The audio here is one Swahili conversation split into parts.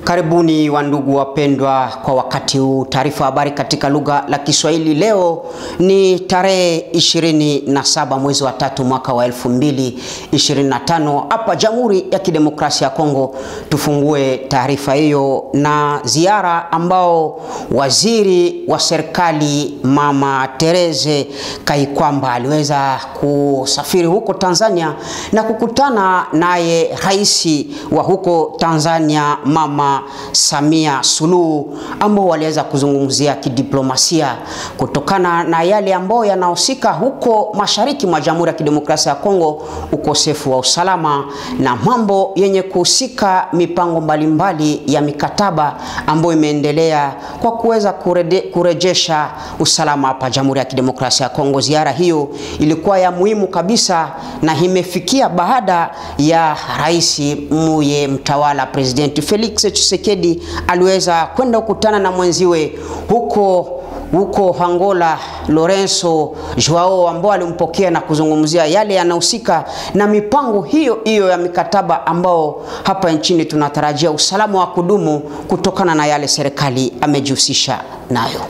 Karibuni wandugu wapendwa kwa wakati huu. Taarifa habari katika lugha la Kiswahili. Leo ni tarehe 27 mwezi wa 3 mwaka wa 2025 hapa Jamhuri ya Kidemokrasia ya Kongo. Tufungue taarifa hiyo na ziara ambao waziri wa serikali Mama Therese Kaikwamba aliweza kusafiri huko Tanzania na kukutana naye rais wa huko Tanzania Mama Samia Suluhu, ambao waliweza kuzungumzia kidiplomasia kutokana na yale ambao yanahusika huko mashariki mwa Jamhuri ya Kidemokrasia ya Kongo, ukosefu wa usalama na mambo yenye kuhusika mipango mbalimbali ya mikataba ambayo imeendelea kwa kuweza kurejesha usalama hapa Jamhuri ya Kidemokrasia ya Kongo. Ziara hiyo ilikuwa ya muhimu kabisa na imefikia baada ya rais muye mtawala President Felix Tshisekedi aliweza kwenda kukutana na mwenziwe huko Angola Lorenzo Joao, ambao alimpokea na kuzungumzia yale yanahusika na mipango hiyo ya mikataba ambao hapa nchini tunatarajia usalama wa kudumu kutokana na yale serikali amejihusisha nayo.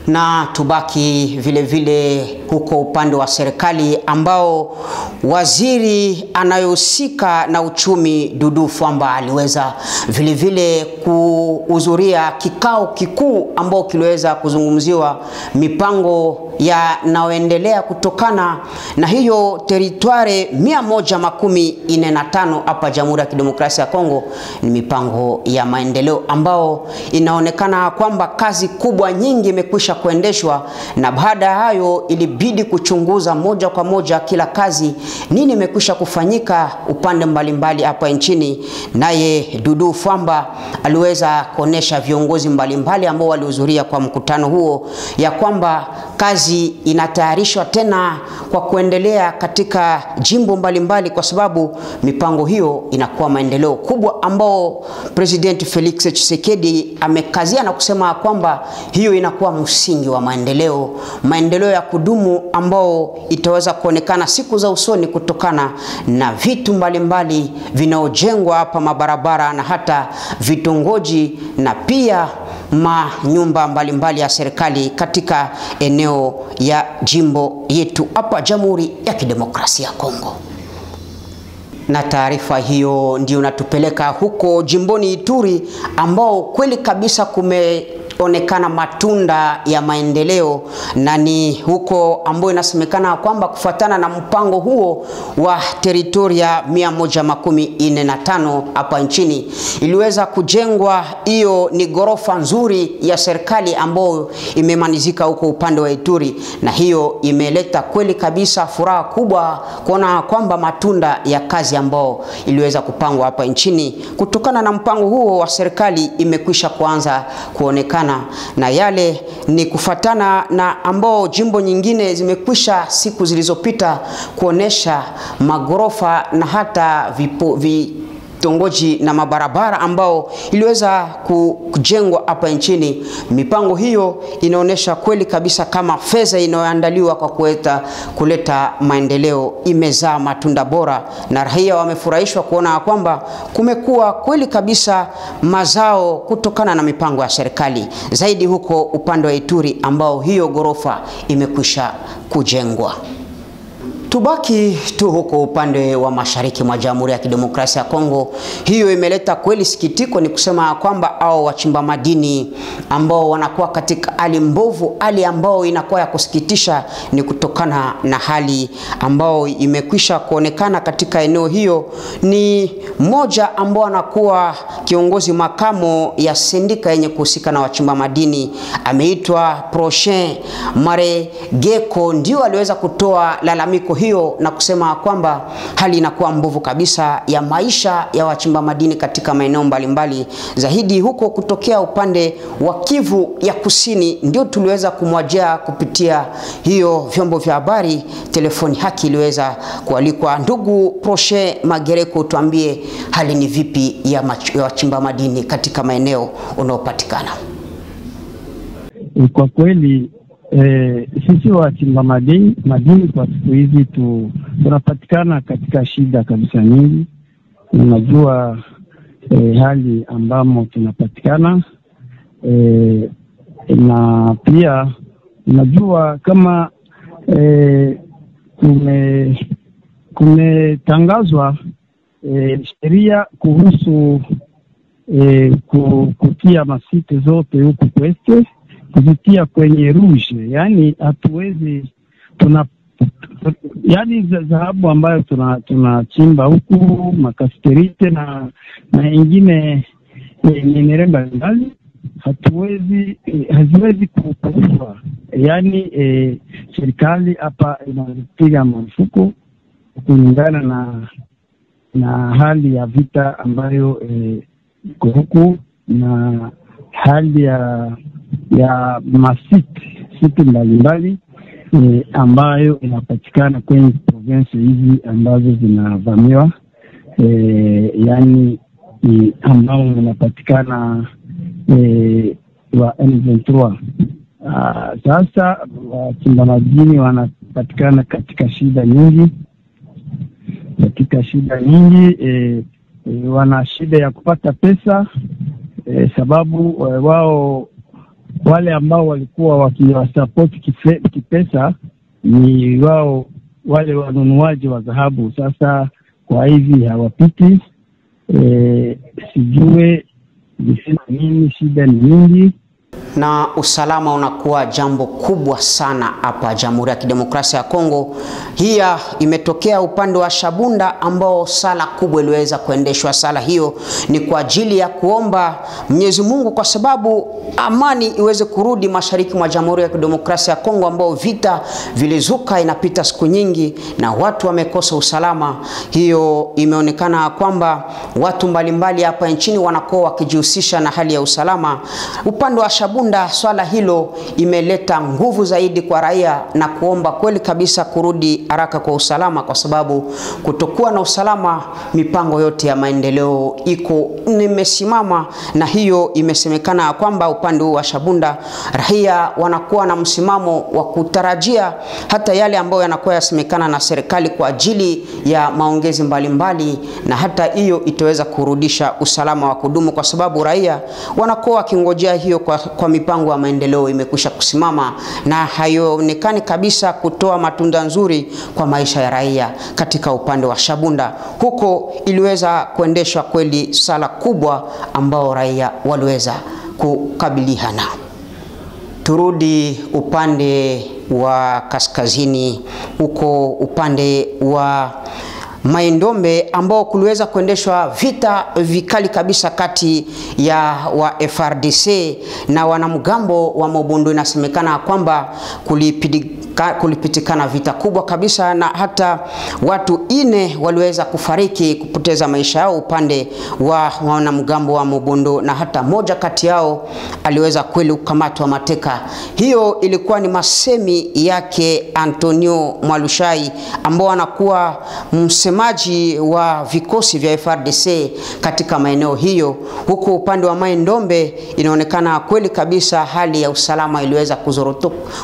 Na tubaki vile vile huko upande wa serikali ambao waziri anayehusika na uchumi Dudu Fwamba aliweza vile vile kuhudhuria kikao kikuu ambao kiliweza kuzungumziwa mipango yanayoendelea kutokana na hiyo teritwari 145 hapa Jamhuri ya Kidemokrasia ya Kongo. Ni mipango ya maendeleo ambao inaonekana kwamba kazi kubwa nyingi imekwisha kuendeshwa, na baada ya hayo ilibidi kuchunguza moja kwa moja kila kazi nini imekwisha kufanyika upande mbalimbali hapa nchini. Naye Dudu Fwamba aliweza kuonesha viongozi mbalimbali ambao walihudhuria kwa mkutano huo ya kwamba kazi inatayarishwa tena kwa kuendelea katika jimbo mbalimbali, kwa sababu mipango hiyo inakuwa maendeleo kubwa ambao President Felix Tshisekedi amekazia na kusema kwamba hiyo inakuwa msingi wa maendeleo ya kudumu ambao itaweza kuonekana siku za usoni kutokana na vitu mbalimbali vinaojengwa hapa, mabarabara na hata vitongoji na pia manyumba mbalimbali ya serikali katika eneo ya jimbo yetu hapa Jamhuri ya Kidemokrasia ya Kongo. Na taarifa hiyo ndio natupeleka huko jimboni Ituri ambao kweli kabisa kumeonekana matunda ya maendeleo, na ni huko ambao inasemekana kwamba kufuatana na mpango huo wa teritoria 145 hapa nchini iliweza kujengwa. Hiyo ni gorofa nzuri ya serikali ambayo imemanizika huko upande wa Ituri, na hiyo imeleta kweli kabisa furaha kubwa kuona kwamba matunda ya kazi ambao iliweza kupangwa hapa nchini kutokana na mpango huo wa serikali imekwisha kuanza kuonekana, na yale ni kufatana na ambao jimbo nyingine zimekwisha siku zilizopita kuonesha magorofa na hata vitongoji na mabarabara ambao iliweza kujengwa hapa nchini. Mipango hiyo inaonesha kweli kabisa kama fedha inayoandaliwa kwa kuleta maendeleo imezaa matunda bora, na raia wamefurahishwa kuona kwamba kumekuwa kweli kabisa mazao kutokana na mipango ya serikali, zaidi huko upande wa Ituri ambao hiyo gorofa imekwisha kujengwa. Tubaki tu huko upande wa mashariki mwa Jamhuri ya Kidemokrasia ya Kongo. Hiyo imeleta kweli sikitiko, ni kusema kwamba hao wachimba madini ambao wanakuwa katika hali mbovu, hali ambao inakuwa ya kusikitisha, ni kutokana na hali ambao imekwisha kuonekana katika eneo hiyo. Ni mmoja ambao anakuwa kiongozi makamo ya sindika yenye kuhusika na wachimba madini, ameitwa Prochain Maregeko, ndio aliweza kutoa lalamiko hiyo na kusema kwamba hali inakuwa mbovu kabisa ya maisha ya wachimba madini katika maeneo mbalimbali, zaidi huko kutokea upande wa Kivu ya Kusini. Ndio tuliweza kumwajia kupitia hiyo vyombo vya habari, telefoni haki iliweza kualikwa. Ndugu Prochain Magereko, tuambie hali ni vipi ya wachimba madini katika maeneo unaopatikana? Kwa kweli sisi wachimba madini kwa siku hizi tunapatikana katika shida kabisa nyingi. Unajua hali ambamo tunapatikana, na pia unajua kama kumetangazwa sheria kuhusu kutia masite zote huku kwetu kuzitia kwenye rouge. Yani hatuwezi yani dhahabu ambayo tunachimba huku makasterite na ingine minere mbalimbali haziwezi kuuzwa. Yani serikali hapa inapiga marufuku kulingana na hali ya vita ambayo iko huku na hali ya masiti mbalimbali ambayo inapatikana kwenye province hizi ambazo zinavamiwa, yani ambao inapatikana wa M23. Sasa wachimba madini wanapatikana katika shida nyingi, wana shida ya kupata pesa, sababu wao wale ambao walikuwa wakiwasupport kipesa ni wao wale wanunuaji wa dhahabu. Sasa kwa hivi hawapiti, sijue nisema nini, shida ni nyingi. Na usalama unakuwa jambo kubwa sana hapa Jamhuri ya Kidemokrasia ya Kongo. Hiya imetokea upande wa Shabunda ambao sala kubwa iliweza kuendeshwa. Sala hiyo ni kwa ajili ya kuomba Mwenyezi Mungu kwa sababu amani iweze kurudi mashariki mwa Jamhuri ya Kidemokrasia ya Kongo ambao vita vilizuka inapita siku nyingi na watu wamekosa usalama. Hiyo imeonekana kwamba watu mbalimbali hapa nchini wanakuwa wakijihusisha na hali ya usalama. Upande wa Shabunda swala hilo imeleta nguvu zaidi kwa raia na kuomba kweli kabisa kurudi haraka kwa usalama, kwa sababu kutokuwa na usalama mipango yote ya maendeleo nimesimama. Na hiyo imesemekana kwamba upande wa Shabunda raia wanakuwa na msimamo wa kutarajia hata yale ambayo yanakuwa yasemekana na serikali kwa ajili ya maongezi mbalimbali, na hata hiyo itaweza kurudisha usalama wa kudumu, kwa sababu raia wanakuwa wakingojea hiyo kwa mipango ya maendeleo imekwisha kusimama na haionekani kabisa kutoa matunda nzuri kwa maisha ya raia. Katika upande wa Shabunda huko iliweza kuendeshwa kweli sala kubwa ambao raia waliweza kukabiliana. Turudi upande wa kaskazini, huko upande wa Maindombe ambao kuliweza kuendeshwa vita vikali kabisa kati ya wa FRDC na wanamgambo wa Mobondo. Inasemekana kwamba kulipitikana vita kubwa kabisa na hata watu 4 waliweza kufariki, kupoteza maisha yao upande wa wanamgambo wa Mobondo, na hata moja kati yao aliweza kweli kukamatwa mateka. Hiyo ilikuwa ni masemi yake Antonio Mwalushai ambao anakuwa msemaji wa vikosi vya FRDC katika maeneo hiyo. Huko upande wa Maindombe inaonekana kweli kabisa hali ya usalama iliweza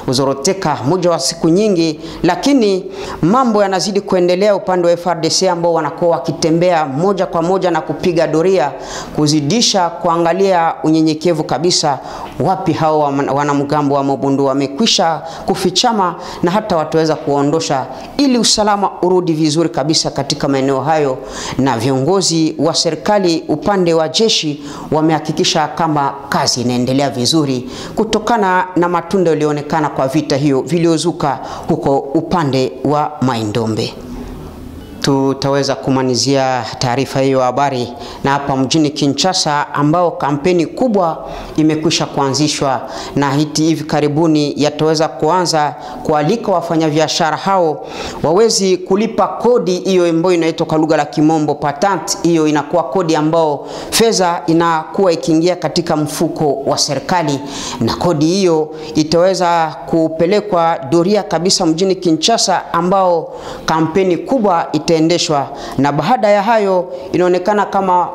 kuzoroteka moja wa siku nyingi, lakini mambo yanazidi kuendelea upande wa FRDC ambao wanakuwa wakitembea moja kwa moja na kupiga doria kuzidisha kuangalia unyenyekevu kabisa wapi hao wanamgambo wa Mobondo wamekwisha kufichama na hata wataweza kuondosha ili usalama urudi vizuri kabisa katika maeneo hayo. Na viongozi wa serikali upande wa jeshi wamehakikisha kama kazi inaendelea vizuri kutokana na matunda yalionekana kwa vita hiyo viliozuka huko upande wa Maindombe. Tutaweza kumanizia taarifa hiyo habari na hapa mjini Kinshasa ambao kampeni kubwa imekwisha kuanzishwa na hivi karibuni yataweza kuanza kualika wafanyabiashara hao wawezi kulipa kodi hiyo ambayo inaitwa kwa lugha la Kimombo patent. Hiyo inakuwa kodi ambao fedha inakuwa ikiingia katika mfuko wa serikali, na kodi hiyo itaweza kupelekwa doria kabisa mjini Kinshasa ambao kampeni kubwa itaendeshwa. Na baada ya hayo inaonekana kama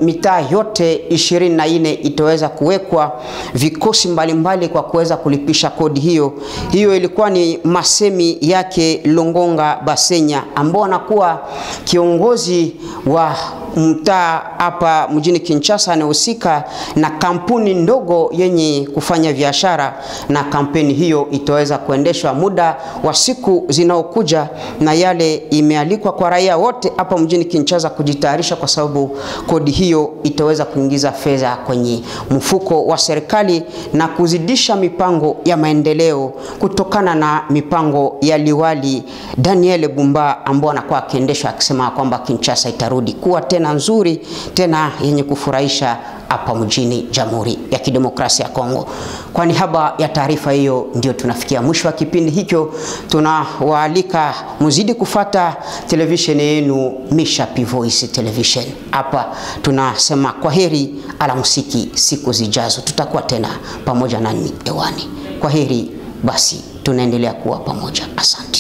mitaa yote 24 itaweza kuwekwa vikosi mbalimbali kwa kuweza kulipisha kodi hiyo. Hiyo ilikuwa ni masemi yake Longonga Basenya ambao anakuwa kiongozi wa mtaa hapa mjini Kinshasa anahusika na kampuni ndogo yenye kufanya biashara, na kampeni hiyo itaweza kuendeshwa muda wa siku zinaokuja, na yale imealikwa kwa raia wote hapa mjini Kinshasa kujitayarisha, kwa sababu kodi hiyo itaweza kuingiza fedha kwenye mfuko wa serikali na kuzidisha mipango ya maendeleo kutokana na mipango ya liwali Daniel Bumba ambao anakuwa akiendeshwa akisema kwamba Kinshasa itarudi kuwa tena nzuri, tena yenye kufurahisha hapa mjini Jamhuri ya Kidemokrasia ya Kongo. Kwa niaba ya taarifa hiyo ndio tunafikia mwisho wa kipindi hicho. Tunawaalika muzidi kufata televisheni yenu Mishapi Voice Television. Hapa tunasema kwaheri, alamsiki, siku zijazo tutakuwa tena pamoja nanyi hewani. Kwaheri, basi tunaendelea kuwa pamoja. Asante.